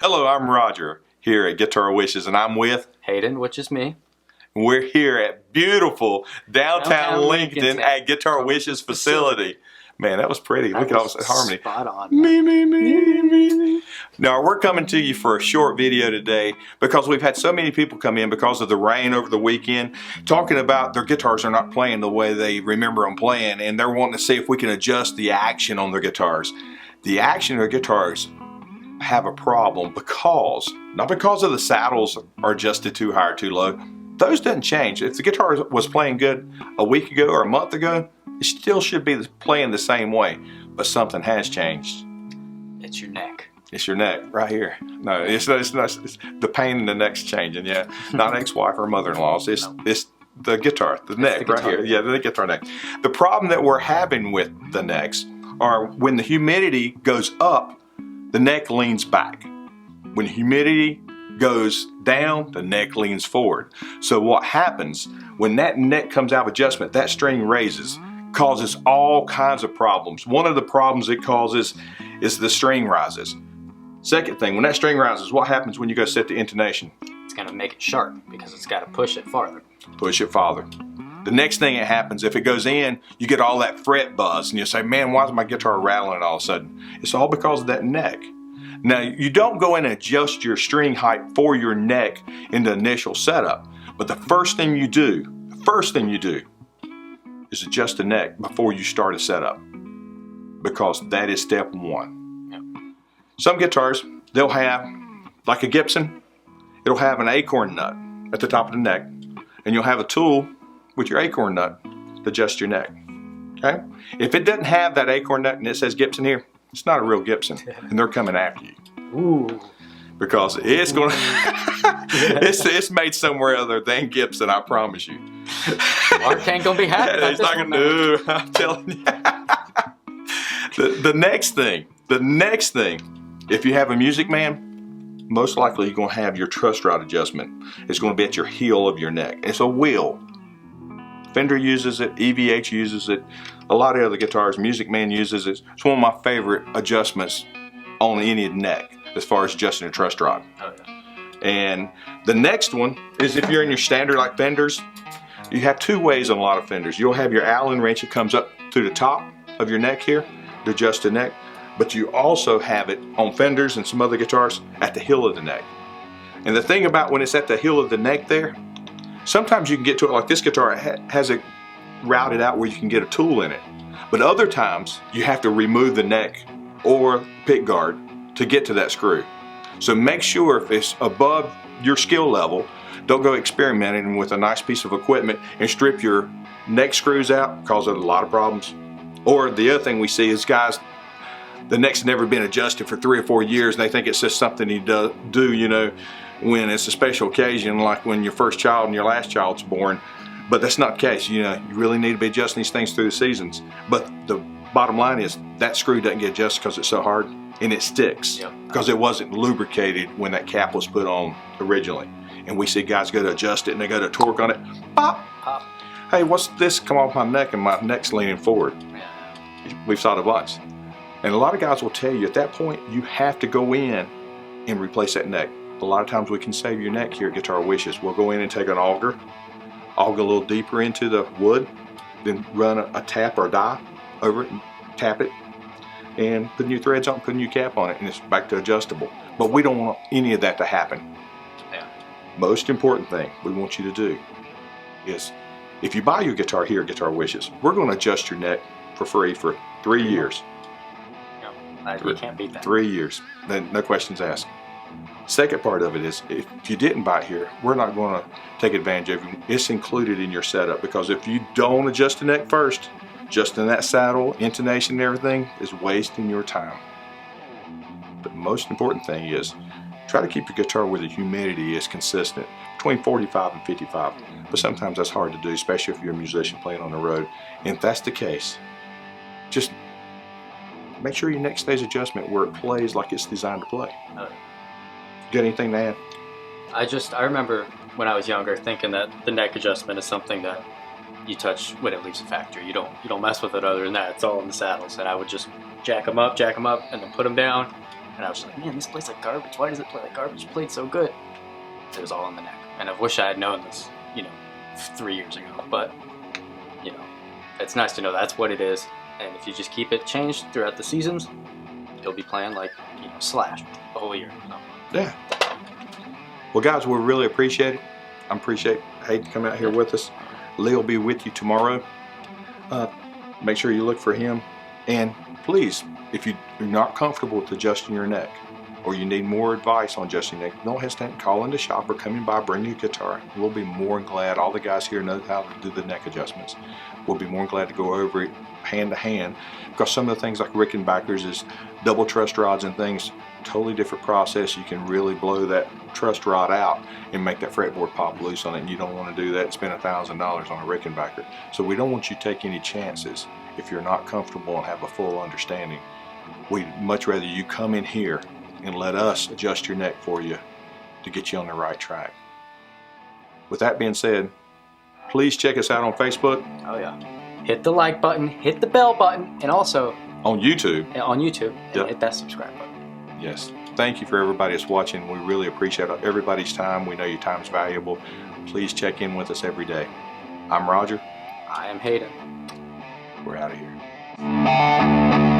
Hello, I'm Roger here at Guitar Wishes, and I'm with Hayden, which is me. We're here at beautiful downtown Lincoln at Guitar Wishes facility. Man, that was pretty. Look at all this harmony. Spot on. Me. Now, we're coming to you for a short video today because we've had so many people come in because of the rain over the weekend talking about their guitars are not playing the way they remember them playing, and they're wanting to see if we can adjust the action on their guitars. The action of their guitars have a problem not because of the saddles are adjusted too high or too low. Those doesn't change. If the guitar was playing good a week ago or a month ago, it still should be playing the same way, but something has changed. It's your neck. It's your neck right here. No, it's the pain in the neck's changing. Yeah, not ex-wife or mother-in-law's. It's the guitar, the neck right here. Yeah, the guitar neck. The problem that we're having with the necks are when the humidity goes up, the neck leans back. When humidity goes down, the neck leans forward. So what happens when that neck comes out of adjustment, that string raises, causes all kinds of problems. One of the problems it causes is the string rises. Second thing, when that string rises, what happens when you go set the intonation? It's going to make it sharp because it's got to push it farther. Push it farther. The next thing that happens, if it goes in, you get all that fret buzz, and you say, man, why is my guitar rattling all of a sudden? It's all because of that neck. Now, you don't go in and adjust your string height for your neck in the initial setup, but the first thing you do is adjust the neck before you start a setup, because that is step one. Yep. Some guitars, they'll have, like a Gibson, it'll have an acorn nut at the top of the neck, and you'll have a tool with your acorn nut to adjust your neck. Okay? If it doesn't have that acorn nut and it says Gibson here, it's not a real Gibson, and they're coming after you. Ooh. Because it's going to, it's made somewhere other than Gibson, I promise you. Mark ain't going to be happy about He's not going to do, I'm telling you. The next thing, if you have a Music Man, most likely you're going to have your truss rod adjustment. It's going to be at your heel of your neck. It's a wheel. Fender uses it, EVH uses it, a lot of other guitars, Music Man uses it. It's one of my favorite adjustments on any neck as far as adjusting a truss rod. Oh, yeah. And the next one is if you're in your standard like Fenders, you have two ways on a lot of Fenders. You'll have your Allen wrench that comes up through the top of your neck here to adjust the neck, but you also have it on Fenders and some other guitars at the heel of the neck. And the thing about when it's at the heel of the neck there, sometimes you can get to it like this guitar has it routed out where you can get a tool in it. But other times you have to remove the neck or pick guard to get to that screw. So make sure if it's above your skill level, don't go experimenting with a nice piece of equipment and strip your neck screws out, causes a lot of problems. Or the other thing we see is guys, the neck's never been adjusted for 3 or 4 years and they think it's just something you do, you know, when it's a special occasion, like when your first child and your last child's born. But that's not the case. You know, you really need to be adjusting these things through the seasons. But the bottom line is that screw doesn't get adjusted because it's so hard, and it sticks because it wasn't lubricated when that cap was put on originally. And we see guys go to adjust it and they go to torque on it, pop, pop. Hey, what's this come off my neck and my neck's leaning forward? We've saw it a bunch. And a lot of guys will tell you at that point you have to go in and replace that neck. A lot of times we can save your neck here at Guitar Wishes. We'll go in and take an auger a little deeper into the wood, then run a tap or a die over it and tap it, and put new threads on, put a new cap on it, and it's back to adjustable. But we don't want any of that to happen. Yeah. Most important thing we want you to do is, if you buy your guitar here at Guitar Wishes, we're going to adjust your neck for free for 3 years. You can't beat that. 3 years, then no questions asked. Second part of it is, if you didn't buy it here, we're not going to take advantage of you. It's included in your setup, because if you don't adjust the neck first, adjusting that saddle, intonation and everything is wasting your time. But the most important thing is, try to keep your guitar where the humidity is consistent, between 45 and 55. But sometimes that's hard to do, especially if you're a musician playing on the road. And if that's the case, just make sure your neck stays adjustment where it plays like it's designed to play. Got anything to add? I remember when I was younger thinking that the neck adjustment is something that you touch when it leaves the factory. You don't mess with it other than that. It's all in the saddles. And I would just jack them up, and then put them down, and I was like, man, this plays like garbage. Why does it play like garbage? It played so good. It was all in the neck, and I wish I had known this, 3 years ago. But it's nice to know that's what it is, and if you just keep it changed throughout the seasons, you'll be playing like Slash the whole year. So. Yeah. Well, guys, we really appreciate it. I appreciate Hayden coming out here with us. Lee will be with you tomorrow. Make sure you look for him. And please, if you're not comfortable with adjusting your neck, or you need more advice on adjusting your neck, don't hesitate. Call in the shop or come in by, bring your guitar. We'll be more than glad. All the guys here know how to do the neck adjustments. We'll be more than glad to go over it hand to hand, because some of the things like Rickenbackers is double truss rods and things, totally different process. You can really blow that truss rod out and make that fretboard pop loose on it, and you don't want to do that and spend $1,000 on a Rickenbacker. So we don't want you to take any chances if you're not comfortable and have a full understanding. We'd much rather you come in here and let us adjust your neck for you to get you on the right track. With that being said, please check us out on Facebook. Oh yeah. Hit the like button, hit the bell button, and also on YouTube. And Yep. hit that subscribe button. Yes. Thank you for everybody that's watching. We really appreciate everybody's time. We know your time is valuable. Please check in with us every day. I'm Roger. I am Hayden. We're out of here.